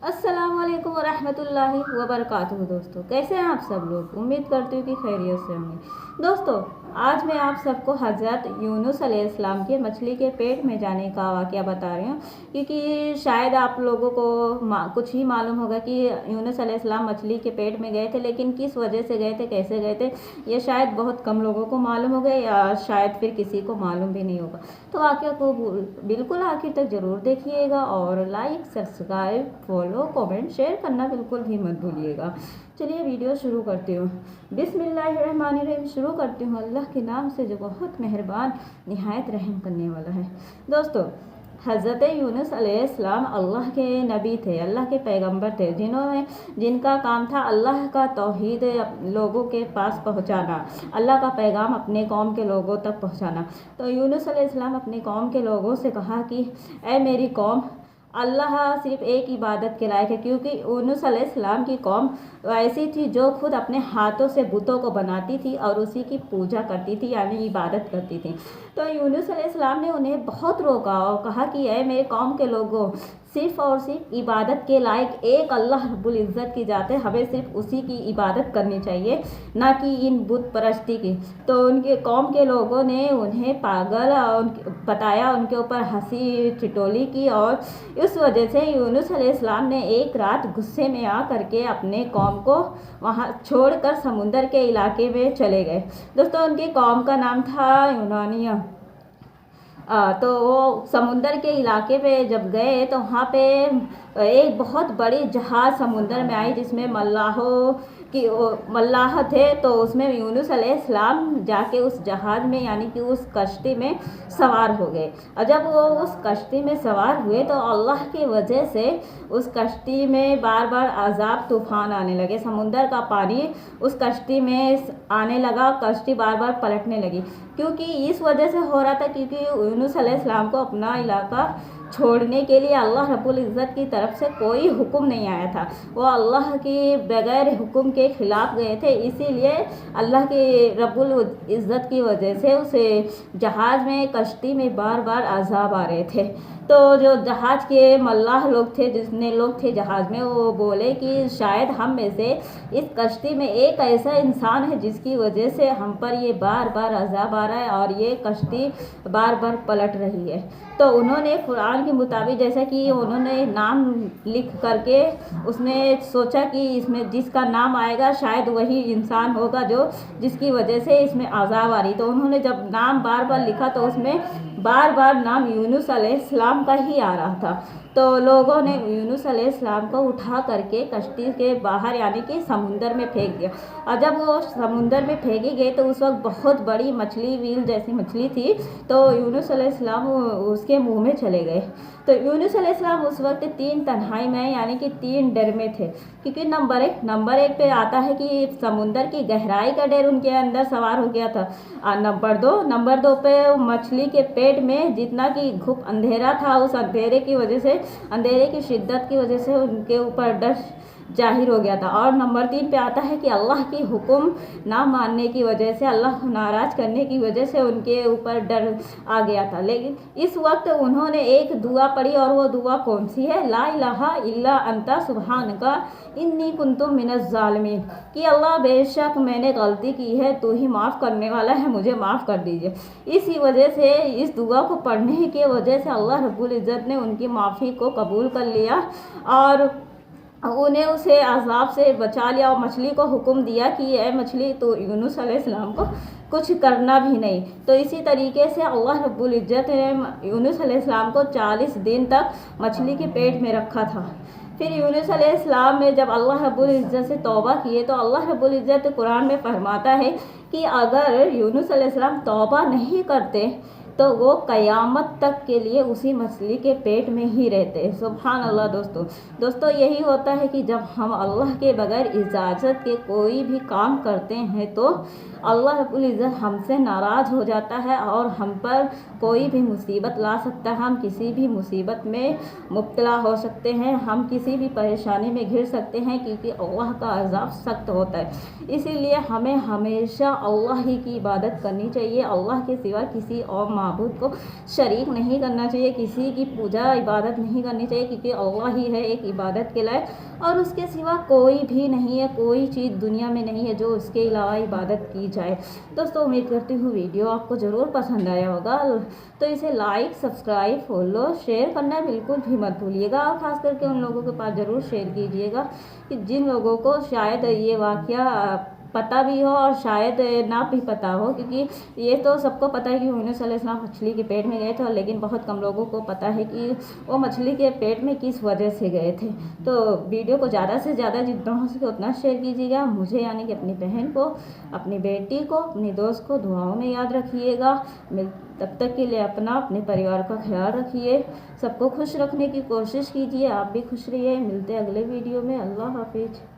अस्सलामुअलैकुम वरहमतुल्लाहि वबरकातुहू। दोस्तों, कैसे हैं आप सब लोग? उम्मीद करती हूँ कि खैरियत से होंगे। दोस्तों, आज मैं आप सबको हज़रत यूनुस अलैहिस्सलाम के मछली के पेट में जाने का वाक़या बता रही हूँ, क्योंकि शायद आप लोगों को कुछ ही मालूम होगा कि यूनुस अलैहिस्सलाम मछली के पेट में गए थे, लेकिन किस वजह से गए थे, कैसे गए थे, ये शायद बहुत कम लोगों को मालूम होगा या शायद फिर किसी को मालूम भी नहीं होगा। तो वाक़या को बिल्कुल आखिर तक ज़रूर देखिएगा और like, subscribe, follow, comment, share करना बिल्कुल भी मत भूलिएगा। चलिए वीडियो शुरू करती हूँ। बिस्मिल्लाहिर्रहमानिर्रहीम। शुरू करती हूँ अल्लाह के नाम से जो बहुत मेहरबान निहायत रहम करने वाला है। दोस्तों, हज़रत यूनुस अलैहिस्सलाम अल्लाह के नबी थे, अल्लाह के पैगंबर थे, जिनका काम था अल्लाह का तौहीद लोगों के पास पहुंचाना, अल्लाह का पैगाम अपने कौम के लोगों तक पहुंचाना। तो यूनुस अलैहिस्सलाम अपनी कौम के लोगों से कहा कि ऐ मेरी कौम, अल्लाह सिर्फ़ एक इबादत के लायक है, क्योंकि यूनुस अलैहिस्सलाम की कौम ऐसी थी जो खुद अपने हाथों से बुतों को बनाती थी और उसी की पूजा करती थी, यानी इबादत करती थी। तो यूनुस अलैहिस्सलाम ने उन्हें बहुत रोका और कहा कि ऐ मेरे कौम के लोगों, सिर्फ़ और सिर्फ इबादत के लायक एक अल्लाह रब्बुल इज़्ज़त की ज़ात है, हमें सिर्फ उसी की इबादत करनी चाहिए, ना कि इन बुत परस्ती की। तो उनके कौम के लोगों ने उन्हें पागल बताया, उनके ऊपर हंसी ठिठोली की और इस वजह से यूनुस अलैहिस्सलाम ने एक रात गुस्से में आ करके अपने कौम को वहाँ छोड़कर समुंदर के इलाके में चले गए। दोस्तों, उनकी कौम का नाम था यूनानिया। तो वो समुंदर के इलाके पे जब गए तो वहाँ पे एक बहुत बड़ी जहाज़ समुंदर में आई, जिसमें मल्लाह थे। तो उसमें यूनुस अलैहिस्सलाम जाके उस जहाज़ में, यानी कि उस कश्ती में सवार हो गए। और जब वो उस कश्ती में सवार हुए तो अल्लाह की वजह से उस कश्ती में बार बार अजाब तूफ़ान आने लगे, समुंदर का पानी उस कश्ती में आने लगा, कश्ती बार बार पलटने लगी। क्योंकि इस वजह से हो रहा था क्योंकि यूनुस अलैहिस्सलाम को अपना इलाका छोड़ने के लिए अल्लाह रब्बुल इज़्ज़त की तरफ से कोई हुक्म नहीं आया था। वो अल्लाह के बग़ैर हुक्म के ख़िलाफ़ गए थे, इसीलिए अल्लाह के रब्बुल इज़्ज़त की वजह से उस जहाज़ में, कश्ती में बार बार अज़ाब आ रहे थे। तो जो जहाज़ के मल्लाह लोग थे, जितने लोग थे जहाज़ में, वो बोले कि शायद हम में से इस कश्ती में एक ऐसा इंसान है जिसकी वजह से हम पर ये बार बार अज़ाब आ रहा है और ये कश्ती बार बार पलट रही है। तो उन्होंने कुरान के मुताबिक, जैसा कि उन्होंने नाम लिख करके, उसने सोचा कि इसमें जिसका नाम आएगा शायद वही इंसान होगा जो जिसकी वजह से इसमें अज़ाब आ रही। तो उन्होंने जब नाम बार बार लिखा तो उसमें बार बार नाम यूनुस अलैहिस्सलाम का ही आ रहा था। तो लोगों ने यूनुस अलैहिस्सलाम को उठा करके कश्ती के बाहर, यानी कि समुंदर में फेंक दिया। और जब वो समुंदर में फेंके गए तो उस वक्त बहुत बड़ी मछली, व्हेल जैसी मछली थी, तो यूनुस अलैहिस्सलाम उसके मुंह में चले गए। तो यूनुस अलैहिस्सलाम उस वक्त 3 तन्हाई में, यानी कि 3 डर में थे, क्योंकि नंबर एक पे आता है कि समुंदर की गहराई का डर उनके अंदर सवार हो गया था। नंबर दो पे मछली के पेट में जितना कि घुप अंधेरा था, उस अंधेरे की वजह से, अंधेरे की शिद्दत की वजह से उनके ऊपर डर जाहिर हो गया था। और नंबर 3 पे आता है कि अल्लाह की हुक्म ना मानने की वजह से, अल्लाह को नाराज़ करने की वजह से उनके ऊपर डर आ गया था। लेकिन इस वक्त उन्होंने एक दुआ पढ़ी, और वो दुआ कौन सी है? ला इलाहा इल्ला अंता सुब्हानका इन्नी कुन्तु मिनज़ ज़ालिमीन, कि अल्लाह बेशक मैंने गलती की है, तू ही माफ़ करने वाला है, मुझे माफ़ कर दीजिए। इसी वजह से, इस दुआ को पढ़ने की वजह से अल्लाह रब्बुल इज़्ज़त ने उनकी माफ़ी को कबूल कर लिया और उन्हें उसे अज़ाब से बचा लिया। और मछली को हुक्म दिया कि ये मछली तो यूनुस अलैहिस्सलाम को कुछ करना भी नहीं। तो इसी तरीके से अल्लाह रब्बुल इज़्ज़त ने यूनुस अलैहिस्सलाम को 40 दिन तक मछली के पेट में रखा था। फिर यूनुस अलैहिस्सलाम ने जब अल्लाह रब्बुल इज़्ज़त से तौबा किए तो अल्लाह रब्बुल इज़्ज़त कुरान में फरमाता है कि अगर यूनुस अलैहिस्सलाम तौबा नहीं करते तो वो क़यामत तक के लिए उसी मछली के पेट में ही रहते। सुभान अल्लाह। दोस्तों, यही होता है कि जब हम अल्लाह के बगैर इजाज़त के कोई भी काम करते हैं तो अल्लाह रब्बुल इज़्ज़त हमसे नाराज़ हो जाता है और हम पर कोई भी मुसीबत ला सकता है। हम किसी भी मुसीबत में मुब्तला हो सकते हैं, हम किसी भी परेशानी में घिर सकते हैं, क्योंकि अल्लाह का अज़ाब सख्त होता है। इसीलिए हमें हमेशा अल्लाह ही की इबादत करनी चाहिए, अल्लाह के सिवा किसी और माबूद को शरीक नहीं करना चाहिए, किसी की पूजा इबादत नहीं करनी चाहिए, क्योंकि अल्लाह ही है एक इबादत के लायक और उसके सिवा कोई भी नहीं है, कोई चीज़ दुनिया में नहीं है जो उसके अलावा इबादत की जाए। दोस्तों उम्मीद करती हूँ वीडियो आपको ज़रूर पसंद आया होगा, तो इसे लाइक, सब्सक्राइब, फॉलो, शेयर करना बिल्कुल भी मत भूलिएगा और ख़ास करके उन लोगों के पास ज़रूर शेयर कीजिएगा कि जिन लोगों को शायद ये वाक़या पता भी हो और शायद ना भी पता हो, क्योंकि ये तो सबको पता है कि यूनुस अलैहिस्सलाम मछली के पेट में गए थे, लेकिन बहुत कम लोगों को पता है कि वो मछली के पेट में किस वजह से गए थे। तो वीडियो को ज़्यादा से ज़्यादा जितना हो सके उतना शेयर कीजिएगा। मुझे यानी कि अपनी बहन को, अपनी बेटी को, अपनी दोस्त को दुआओं में याद रखिएगा। तब तक के लिए अपने परिवार का ख्याल रखिए, सबको खुश रखने की कोशिश कीजिए, आप भी खुश रहिए। मिलते हैं अगले वीडियो में। अल्लाह हाफिज़।